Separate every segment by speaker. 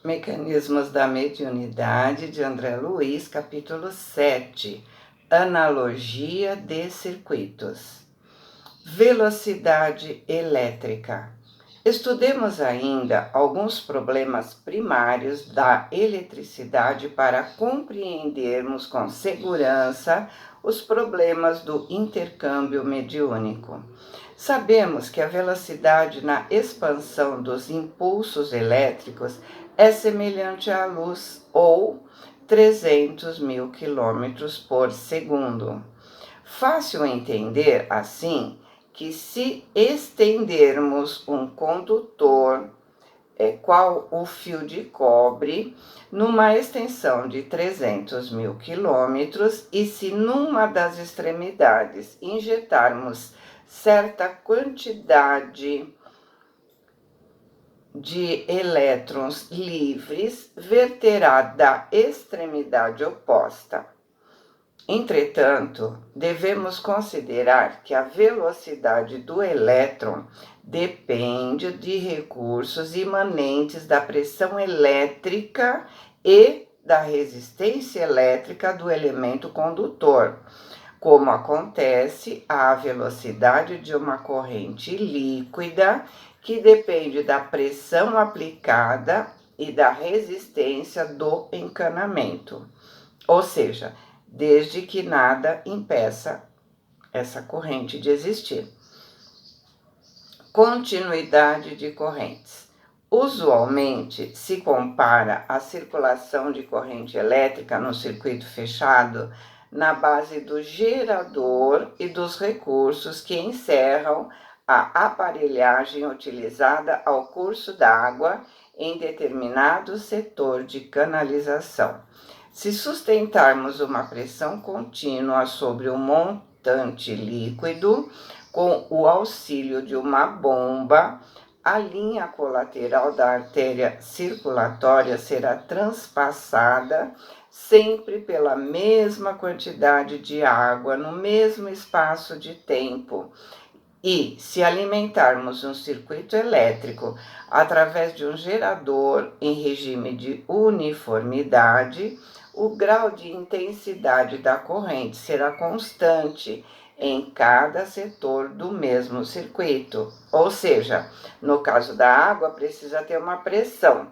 Speaker 1: Mecanismos da Mediunidade, de André Luiz, capítulo 7. Analogia de circuitos. Velocidade elétrica. Estudemos ainda alguns problemas primários da eletricidade para compreendermos com segurança os problemas do intercâmbio mediúnico. Sabemos que a velocidade na expansão dos impulsos elétricos é semelhante à luz, ou 300 mil quilômetros por segundo. Fácil entender, assim, que se estendermos um condutor, qual o fio de cobre, numa extensão de 300 mil quilômetros, e se numa das extremidades injetarmos certa quantidade de elétrons livres, verterá da extremidade oposta. Entretanto, devemos considerar que a velocidade do elétron depende de recursos imanentes da pressão elétrica e da resistência elétrica do elemento condutor, como acontece à velocidade de uma corrente líquida, que depende da pressão aplicada e da resistência do encanamento, ou seja, desde que nada impeça essa corrente de existir. Continuidade de correntes. Usualmente se compara a circulação de corrente elétrica no circuito fechado na base do gerador e dos recursos que encerram a aparelhagem utilizada ao curso d'água em determinado setor de canalização. Se sustentarmos uma pressão contínua sobre um montante líquido, com o auxílio de uma bomba, a linha colateral da artéria circulatória será transpassada sempre pela mesma quantidade de água, no mesmo espaço de tempo. E, se alimentarmos um circuito elétrico através de um gerador em regime de uniformidade, o grau de intensidade da corrente será constante em cada setor do mesmo circuito. Ou seja, no caso da água, precisa ter uma pressão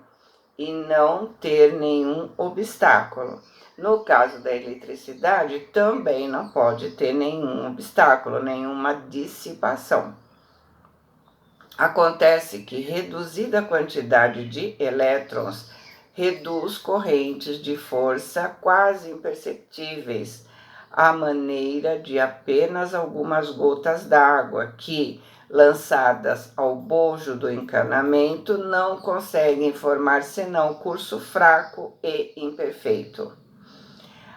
Speaker 1: e não ter nenhum obstáculo. No caso da eletricidade, também não pode ter nenhum obstáculo, nenhuma dissipação. Acontece que reduzida a quantidade de elétrons reduz correntes de força quase imperceptíveis, à maneira de apenas algumas gotas d'água que, lançadas ao bojo do encanamento, não conseguem formar senão curso fraco e imperfeito.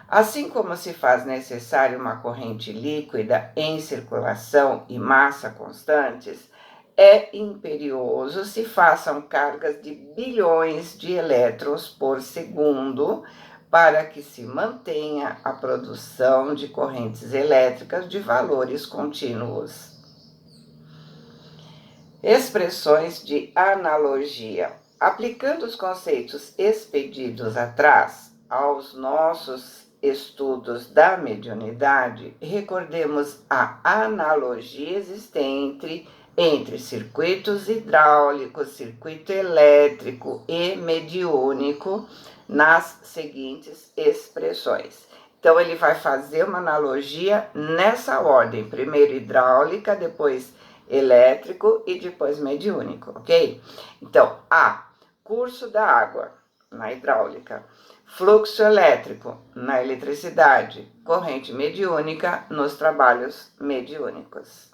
Speaker 1: Assim como se faz necessário uma corrente líquida em circulação e massa constantes, é imperioso se façam cargas de bilhões de elétrons por segundo para que se mantenha a produção de correntes elétricas de valores contínuos. Expressões de analogia. Aplicando os conceitos expedidos atrás aos nossos estudos da mediunidade, recordemos a analogia existente entre circuitos hidráulicos, circuito elétrico e mediúnico nas seguintes expressões. Então, ele vai fazer uma analogia nessa ordem: primeiro hidráulica, depois elétrico e depois mediúnico, ok? Então, curso da água na hidráulica, fluxo elétrico na eletricidade, corrente mediúnica nos trabalhos mediúnicos.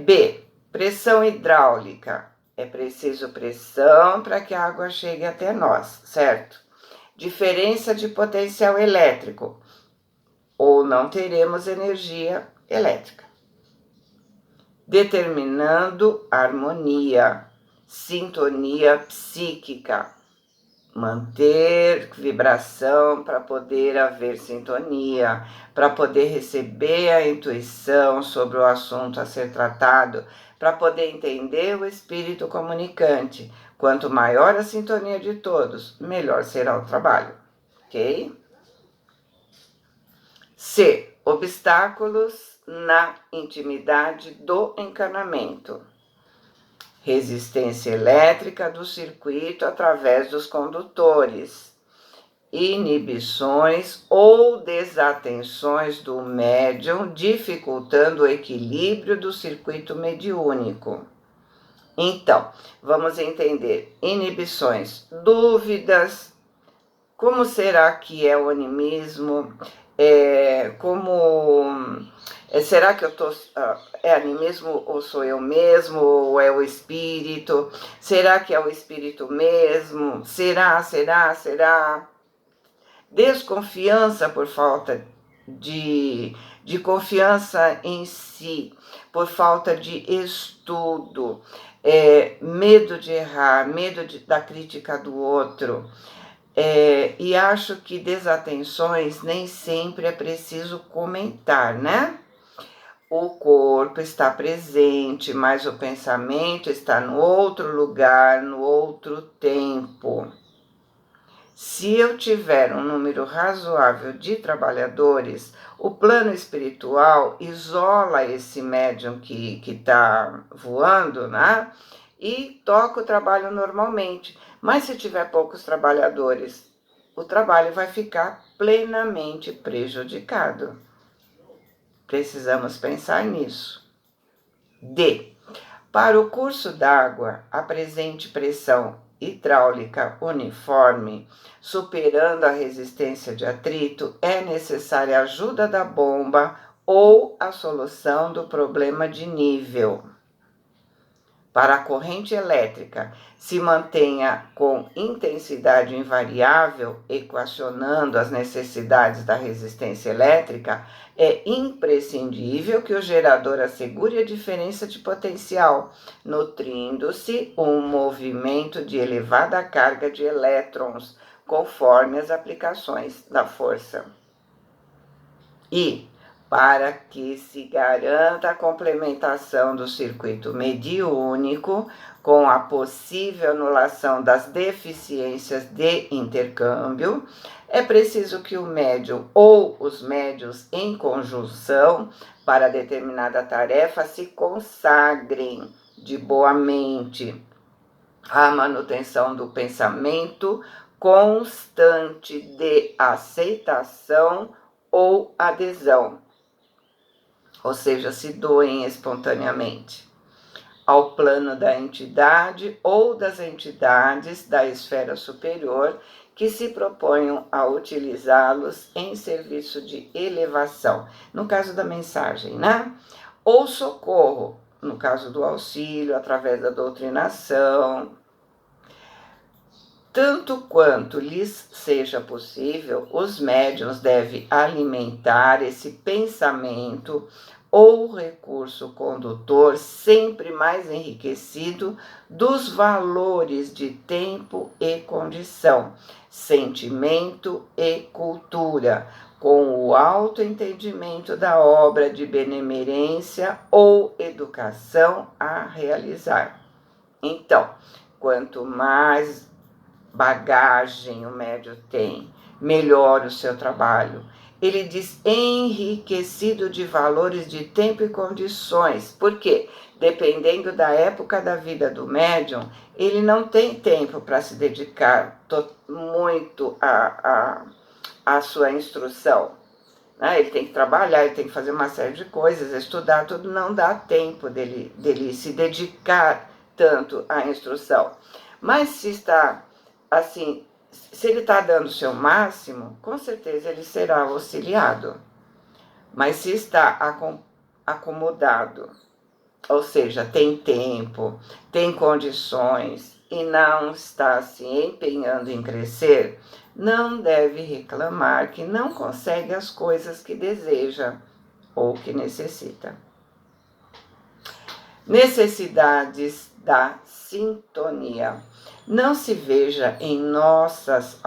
Speaker 1: B. Pressão hidráulica. É preciso pressão para que a água chegue até nós, certo? Diferença de potencial elétrico, ou não teremos energia elétrica. Determinando harmonia, sintonia psíquica. Manter vibração para poder haver sintonia, para poder receber a intuição sobre o assunto a ser tratado, para poder entender o espírito comunicante. Quanto maior a sintonia de todos, melhor será o trabalho. Ok? C. Obstáculos na intimidade do encanamento. Resistência elétrica do circuito através dos condutores. Inibições ou desatenções do médium, dificultando o equilíbrio do circuito mediúnico. Então, vamos entender inibições, dúvidas, como será que é o animismo, será que eu tô, é animismo ou sou eu mesmo, ou é o espírito? Será que é o espírito mesmo? Será? Desconfiança por falta de confiança em si, por falta de estudo, medo de errar, da crítica do outro. E acho que desatenções nem sempre é preciso comentar, né? O corpo está presente, mas o pensamento está no outro lugar, no outro tempo. Se eu tiver um número razoável de trabalhadores, o plano espiritual isola esse médium que está voando, né? E toca o trabalho normalmente. Mas se tiver poucos trabalhadores, o trabalho vai ficar plenamente prejudicado. Precisamos pensar nisso. D. Para o curso d'água, a presente pressão hidráulica uniforme, superando a resistência de atrito, é necessária a ajuda da bomba ou a solução do problema de nível. Para a corrente elétrica se mantenha com intensidade invariável, equacionando as necessidades da resistência elétrica, é imprescindível que o gerador assegure a diferença de potencial, nutrindo-se um movimento de elevada carga de elétrons, conforme as aplicações da força. E, para que se garanta a complementação do circuito mediúnico com a possível anulação das deficiências de intercâmbio, é preciso que o médium ou os médiuns em conjunção para determinada tarefa se consagrem de boa mente à manutenção do pensamento constante de aceitação ou adesão, ou seja, se doem espontaneamente ao plano da entidade ou das entidades da esfera superior que se proponham a utilizá-los em serviço de elevação, no caso da mensagem, né? Ou socorro, no caso do auxílio, através da doutrinação. Tanto quanto lhes seja possível, os médiuns devem alimentar esse pensamento ou recurso condutor sempre mais enriquecido dos valores de tempo e condição, sentimento e cultura, com o autoentendimento da obra de benemerência ou educação a realizar. Então, quanto mais bagagem o médium tem, melhor o seu trabalho. Ele diz enriquecido de valores de tempo e condições. Por quê? Dependendo da época da vida do médium, ele não tem tempo para se dedicar muito à sua instrução. Né? Ele tem que trabalhar, ele tem que fazer uma série de coisas, estudar, tudo, não dá tempo dele se dedicar tanto à instrução. Mas se está assim, se ele está dando o seu máximo, com certeza ele será auxiliado. Mas se está acomodado, ou seja, tem tempo, tem condições e não está se empenhando em crescer, não deve reclamar que não consegue as coisas que deseja ou que necessita. Necessidades da sintonia. Não se veja em nossas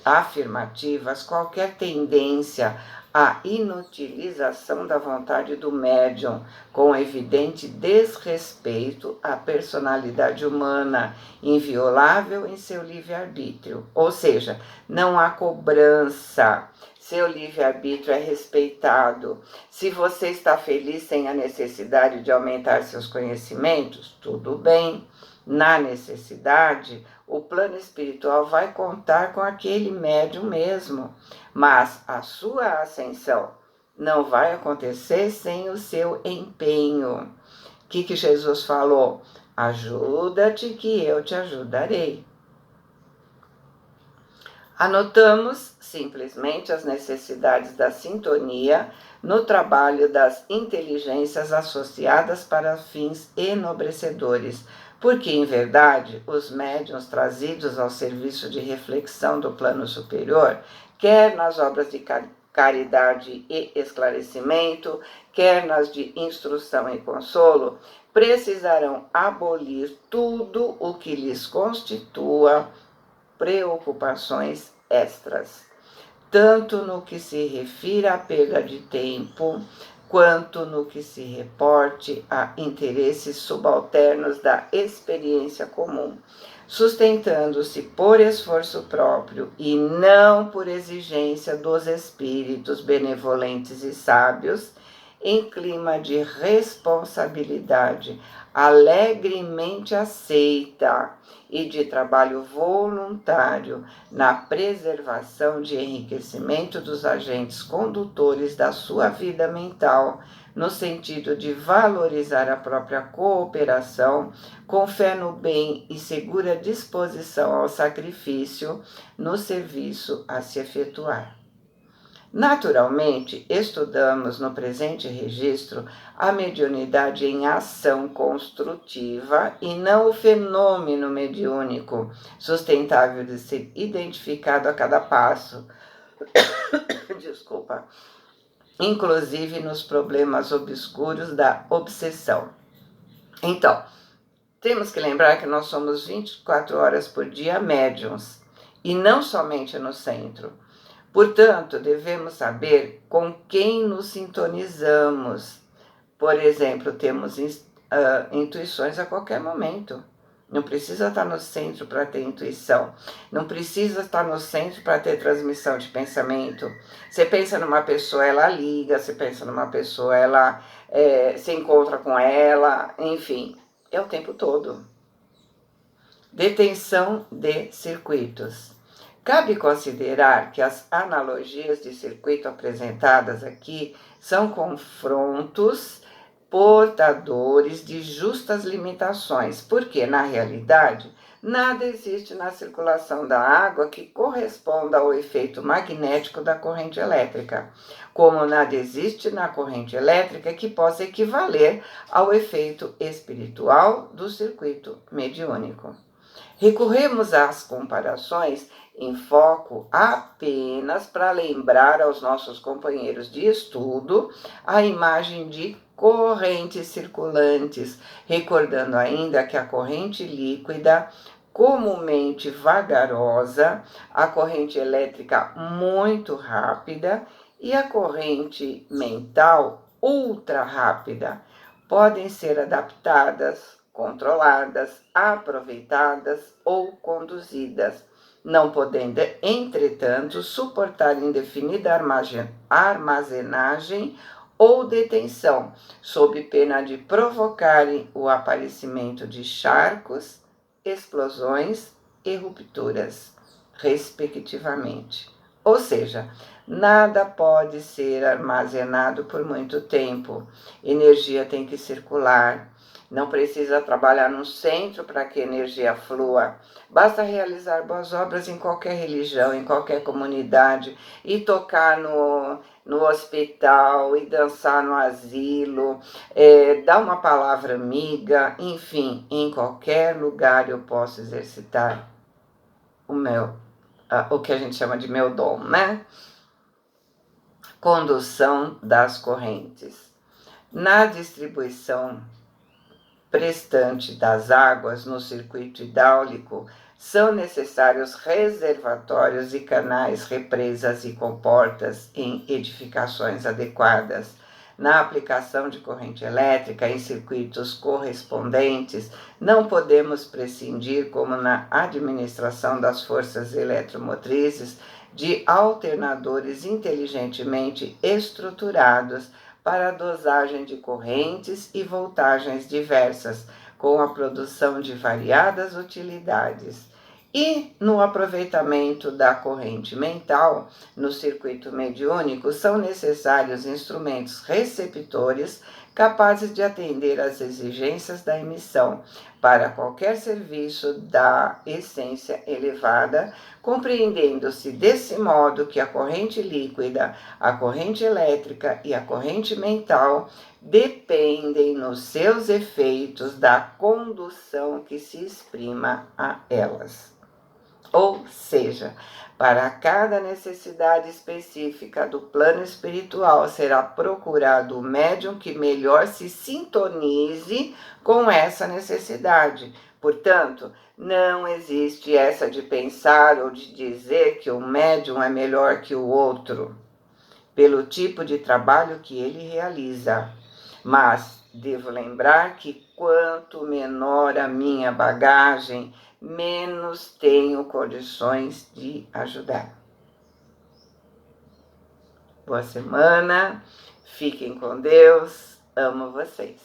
Speaker 1: afirmativas qualquer tendência a inutilização da vontade do médium, com evidente desrespeito à personalidade humana, inviolável em seu livre-arbítrio. Ou seja, não há cobrança, seu livre-arbítrio é respeitado. Se você está feliz sem a necessidade de aumentar seus conhecimentos, tudo bem. Na necessidade, o plano espiritual vai contar com aquele médium mesmo, mas a sua ascensão não vai acontecer sem o seu empenho. O que Jesus falou? Ajuda-te que eu te ajudarei. Anotamos simplesmente as necessidades da sintonia no trabalho das inteligências associadas para fins enobrecedores, porque, em verdade, os médiuns trazidos ao serviço de reflexão do plano superior, quer nas obras de caridade e esclarecimento, quer nas de instrução e consolo, precisarão abolir tudo o que lhes constitua preocupações extras, tanto no que se refere à perda de tempo, quanto no que se reporte a interesses subalternos da experiência comum, sustentando-se por esforço próprio e não por exigência dos espíritos benevolentes e sábios, em clima de responsabilidade alegremente aceita e de trabalho voluntário na preservação de enriquecimento dos agentes condutores da sua vida mental, no sentido de valorizar a própria cooperação, com fé no bem e segura disposição ao sacrifício no serviço a se efetuar. Naturalmente, estudamos no presente registro a mediunidade em ação construtiva e não o fenômeno mediúnico, sustentável de ser identificado a cada passo. Desculpa. Inclusive nos problemas obscuros da obsessão. Então, temos que lembrar que nós somos 24 horas por dia médiuns, e não somente no centro. Portanto, devemos saber com quem nos sintonizamos. Por exemplo, temos intuições a qualquer momento. Não precisa estar no centro para ter intuição. Não precisa estar no centro para ter transmissão de pensamento. Você pensa numa pessoa, ela liga. Você pensa numa pessoa, ela se encontra com ela. Enfim, é o tempo todo. Detenção de circuitos. Cabe considerar que as analogias de circuito apresentadas aqui são confrontos portadores de justas limitações, porque, na realidade, nada existe na circulação da água que corresponda ao efeito magnético da corrente elétrica, como nada existe na corrente elétrica que possa equivaler ao efeito espiritual do circuito mediúnico. Recorremos às comparações em foco apenas para lembrar aos nossos companheiros de estudo a imagem de correntes circulantes, recordando ainda que a corrente líquida, comumente vagarosa, a corrente elétrica muito rápida e a corrente mental ultra rápida podem ser adaptadas, controladas, aproveitadas ou conduzidas, não podendo, entretanto, suportar indefinida armazenagem ou detenção, sob pena de provocarem o aparecimento de charcos, explosões e rupturas, respectivamente. Ou seja, nada pode ser armazenado por muito tempo. Energia tem que circular. Não precisa trabalhar no centro para que a energia flua. Basta realizar boas obras em qualquer religião, em qualquer comunidade, e tocar no hospital, e dançar no asilo, dar uma palavra amiga, enfim, em qualquer lugar eu posso exercitar o que a gente chama de meu dom, né? Condução das correntes. Na distribuição prestante das águas no circuito hidráulico, são necessários reservatórios e canais, represas e comportas em edificações adequadas. Na aplicação de corrente elétrica em circuitos correspondentes, não podemos prescindir, como na administração das forças eletromotrizes, de alternadores inteligentemente estruturados para a dosagem de correntes e voltagens diversas, com a produção de variadas utilidades. E no aproveitamento da corrente mental, no circuito mediúnico, são necessários instrumentos receptores capazes de atender às exigências da emissão para qualquer serviço da essência elevada, compreendendo-se desse modo que a corrente líquida, a corrente elétrica e a corrente mental dependem nos seus efeitos da condução que se exprima a elas. Ou seja, para cada necessidade específica do plano espiritual, será procurado o médium que melhor se sintonize com essa necessidade. Portanto, não existe essa de pensar ou de dizer que um médium é melhor que o outro, pelo tipo de trabalho que ele realiza. Mas devo lembrar que quanto menor a minha bagagem, menos tenho condições de ajudar. Boa semana, fiquem com Deus, amo vocês.